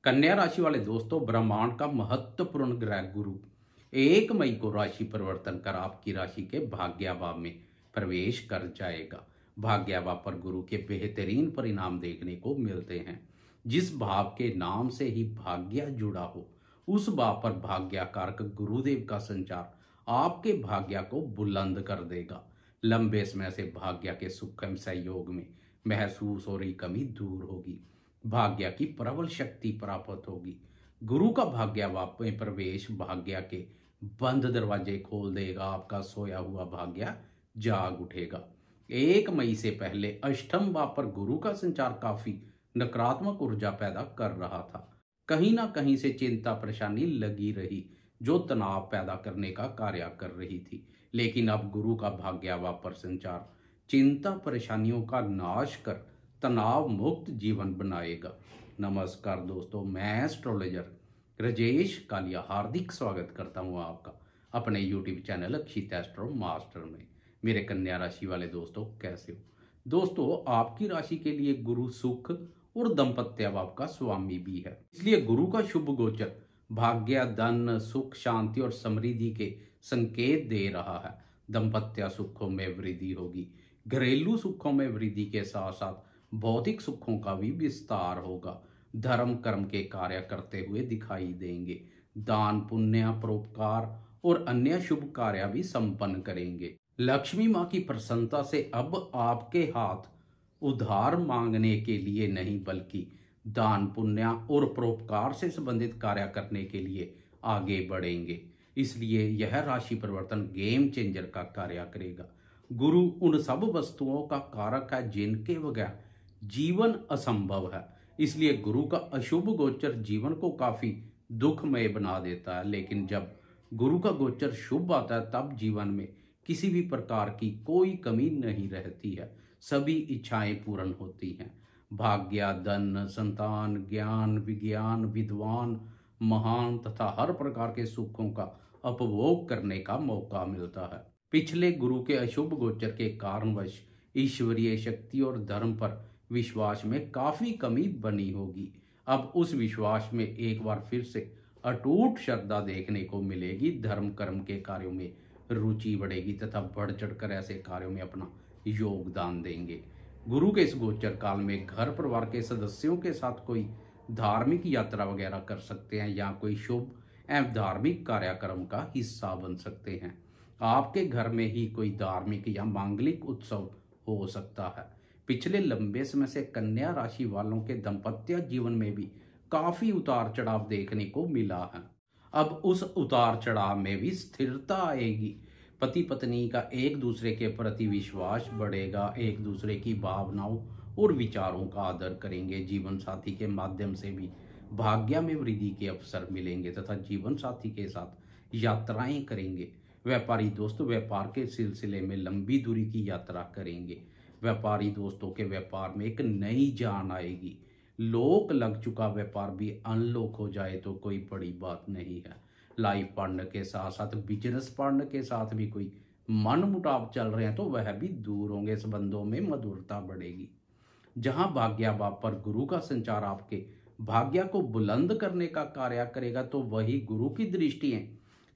कन्या राशि वाले दोस्तों, ब्रह्मांड का महत्वपूर्ण ग्रह गुरु 1 मई को राशि परिवर्तन कर आपकी राशि के भाग्य भाव में प्रवेश कर जाएगा। भाग्य भाव पर गुरु के बेहतरीन परिणाम देखने को मिलते हैं। जिस भाव के नाम से ही भाग्य जुड़ा हो, उस भाव पर भाग्य कारक गुरुदेव का संचार आपके भाग्य को बुलंद कर देगा। लंबे समय से भाग्य के सुखम सहयोग में महसूस हो रही कमी दूर होगी। भाग्य की प्रबल शक्ति प्राप्त होगी। गुरु का भाग्य भाव में प्रवेश भाग्य के बंद दरवाजे खोल देगा। आपका सोया हुआ भाग्य जाग उठेगा। 1 मई से पहले अष्टम भाव पर गुरु का संचार काफी नकारात्मक ऊर्जा पैदा कर रहा था। कहीं ना कहीं से चिंता परेशानी लगी रही, जो तनाव पैदा करने का कार्य कर रही थी। लेकिन अब गुरु का भाग्य भाव पर संचार चिंता परेशानियों का नाश कर तनाव मुक्त जीवन बनाएगा। नमस्कार दोस्तों, मैं एस्ट्रोलॉजर राजेश कालिया हार्दिक स्वागत करता हूं आपका अपने यूट्यूब चैनल अक्षित एस्ट्रो मास्टर में। मेरे कन्या राशि वाले दोस्तों, कैसे हो दोस्तों? आपकी राशि के लिए गुरु सुख और दाम्पत्य भाव का स्वामी भी है, इसलिए गुरु का शुभ गोचर भाग्य, धन, सुख, शांति और समृद्धि के संकेत दे रहा है। दाम्पत्य सुखों में वृद्धि होगी। घरेलू सुखों में वृद्धि के साथ साथ भौतिक सुखों का भी विस्तार होगा। धर्म कर्म के कार्य करते हुए दिखाई देंगे। दान पुण्य, परोपकार और अन्य शुभ कार्य भी संपन्न करेंगे। लक्ष्मी माँ की प्रसन्नता से अब आपके हाथ उधार मांगने के लिए नहीं, बल्कि दान पुण्य और परोपकार से संबंधित कार्य करने के लिए आगे बढ़ेंगे। इसलिए यह राशि परिवर्तन गेम चेंजर का कार्य करेगा। गुरु उन सब वस्तुओं का कारक है जिनके बगैर जीवन असंभव है। इसलिए गुरु का अशुभ गोचर जीवन को काफी दुखमय बना देता है। लेकिन जब गुरु का गोचर शुभ आता है, तब जीवन में किसी भी प्रकार की कोई कमी नहीं रहती है। सभी इच्छाएं पूर्ण होती हैं। भाग्य, धन, संतान, ज्ञान, विज्ञान, विद्वान, महान तथा हर प्रकार के सुखों का उपभोग करने का मौका मिलता है। पिछले गुरु के अशुभ गोचर के कारणवश ईश्वरीय शक्ति और धर्म पर विश्वास में काफी कमी बनी होगी। अब उस विश्वास में एक बार फिर से अटूट श्रद्धा देखने को मिलेगी। धर्म कर्म के कार्यों में रुचि बढ़ेगी तथा बढ़ चढ़कर ऐसे कार्यों में अपना योगदान देंगे। गुरु के इस गोचर काल में घर परिवार के सदस्यों के साथ कोई धार्मिक यात्रा वगैरह कर सकते हैं या कोई शुभ एवं धार्मिक कार्यक्रम का हिस्सा बन सकते हैं। आपके घर में ही कोई धार्मिक या मांगलिक उत्सव हो सकता है। पिछले लंबे समय से कन्या राशि वालों के दाम्पत्य जीवन में भी काफी उतार चढ़ाव देखने को मिला है। अब उस उतार चढ़ाव में भी स्थिरता आएगी। पति पत्नी का एक दूसरे के प्रति विश्वास बढ़ेगा। एक दूसरे की भावनाओं और विचारों का आदर करेंगे। जीवन साथी के माध्यम से भी भाग्य में वृद्धि के अवसर मिलेंगे तथा जीवन साथी के साथ यात्राएं करेंगे। व्यापारी दोस्तों व्यापार के सिलसिले में लंबी दूरी की यात्रा करेंगे। व्यापारी दोस्तों के व्यापार में एक नई जान आएगी। लोक लग चुका व्यापार भी अनलॉक हो जाए तो कोई बड़ी बात नहीं है। लाइफ पार्टनर के साथ साथ बिजनेस पार्टनर के साथ भी कोई मन मुटाव चल रहे हैं तो वह भी दूर होंगे। संबंधों में मधुरता बढ़ेगी। जहां भाग्य भाव पर गुरु का संचार आपके भाग्य को बुलंद करने का कार्य करेगा, तो वही गुरु की दृष्टियां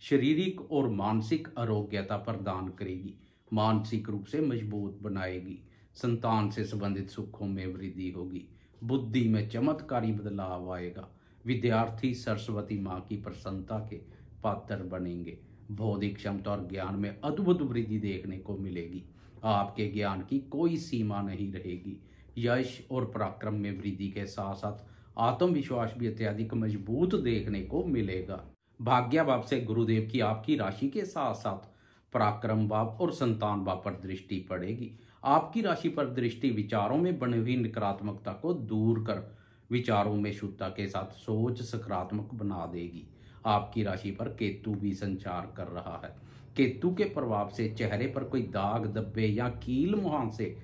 शारीरिक और मानसिक आरोग्यता प्रदान करेगी। मानसिक रूप से मजबूत बनाएगी। संतान से संबंधित सुखों में वृद्धि होगी। बुद्धि में चमत्कारी बदलाव आएगा। विद्यार्थी सरस्वती माँ की प्रसन्नता के पात्र बनेंगे। बौद्धिक क्षमता और ज्ञान में अद्भुत वृद्धि देखने को मिलेगी। आपके ज्ञान की कोई सीमा नहीं रहेगी। यश और पराक्रम में वृद्धि के साथ साथ आत्मविश्वास भी अत्यधिक मजबूत देखने को मिलेगा। भाग्य भाव से गुरुदेव की आपकी राशि के साथ साथ पराक्रम भाव और संतान भाव पर दृष्टि पड़ेगी। आपकी राशि पर दृष्टि विचारों में बनी हुई नकारात्मकता को दूर कर विचारों में शुद्धता के साथ सोच सकारात्मक बना देगी। आपकी राशि पर केतु भी संचार कर रहा है। केतु के प्रभाव से चेहरे पर कोई दाग, धब्बे या कील मुहांसे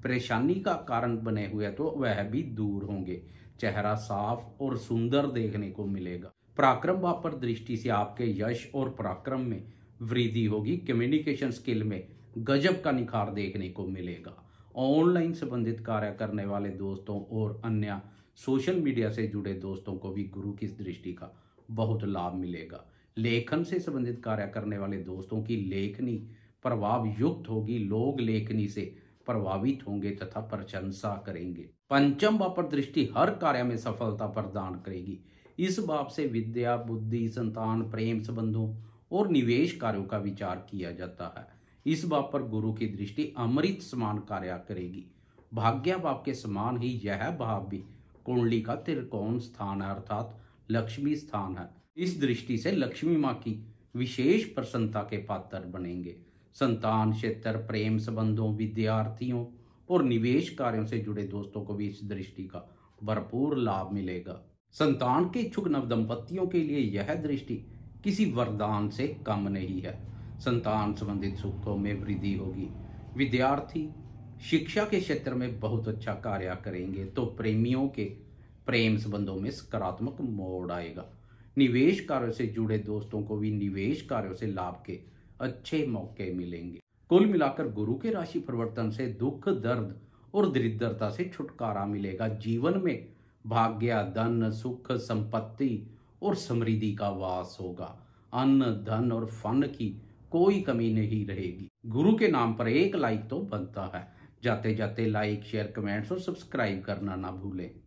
परेशानी का कारण बने हुए तो वह भी दूर होंगे। चेहरा साफ और सुंदर देखने को मिलेगा। पराक्रम भाव पर दृष्टि से आपके यश और पराक्रम में वृद्धि होगी। कम्युनिकेशन स्किल में गजब का निखार देखने को मिलेगा। ऑनलाइन संबंधित कार्य करने वाले दोस्तों और अन्य सोशल मीडिया से जुड़े दोस्तों को भी गुरु की इस दृष्टि का बहुत लाभ मिलेगा। लेखन से संबंधित कार्य करने वाले दोस्तों की लेखनी प्रभाव युक्त होगी। लोग लेखनी से प्रभावित होंगे तथा प्रशंसा करेंगे। पंचम भाव पर दृष्टि हर कार्य में सफलता प्रदान करेगी। इस भाव से विद्या, बुद्धि, संतान, प्रेम संबंधों और निवेश कार्यों का विचार किया जाता है। इस भाव पर गुरु की दृष्टि अमृत समान कार्य करेगी। भाग्य भाव के समान ही यह भाव भी कुंडली का त्रिकोण स्थान है, अर्थात लक्ष्मी स्थान है। इस दृष्टि से लक्ष्मी माँ की विशेष प्रसन्नता के पात्र बनेंगे। संतान क्षेत्र, प्रेम संबंधों, विद्यार्थियों और निवेश कार्यों से जुड़े दोस्तों को भी इस दृष्टि का भरपूर लाभ मिलेगा। संतान के इच्छुक नवदंपतियों के लिए यह दृष्टि किसी वरदान से कम नहीं है। संतान संबंधित सुखों में वृद्धि होगी। विद्यार्थी शिक्षा के क्षेत्र में बहुत अच्छा कार्य करेंगे तो प्रेमियों के प्रेम संबंधों में सकारात्मक मोड़ आएगा। निवेश कार्यों से जुड़े दोस्तों को भी निवेश कार्यों से लाभ के अच्छे मौके मिलेंगे। कुल मिलाकर गुरु के राशि परिवर्तन से दुख, दर्द और दरिद्रता से छुटकारा मिलेगा। जीवन में भाग्य, धन, सुख, संपत्ति और समृद्धि का वास होगा। अन्न, धन और फन की कोई कमी नहीं रहेगी। गुरु के नाम पर एक लाइक तो बनता है। जाते जाते लाइक, शेयर, कमेंट्स और सब्सक्राइब करना ना भूलें।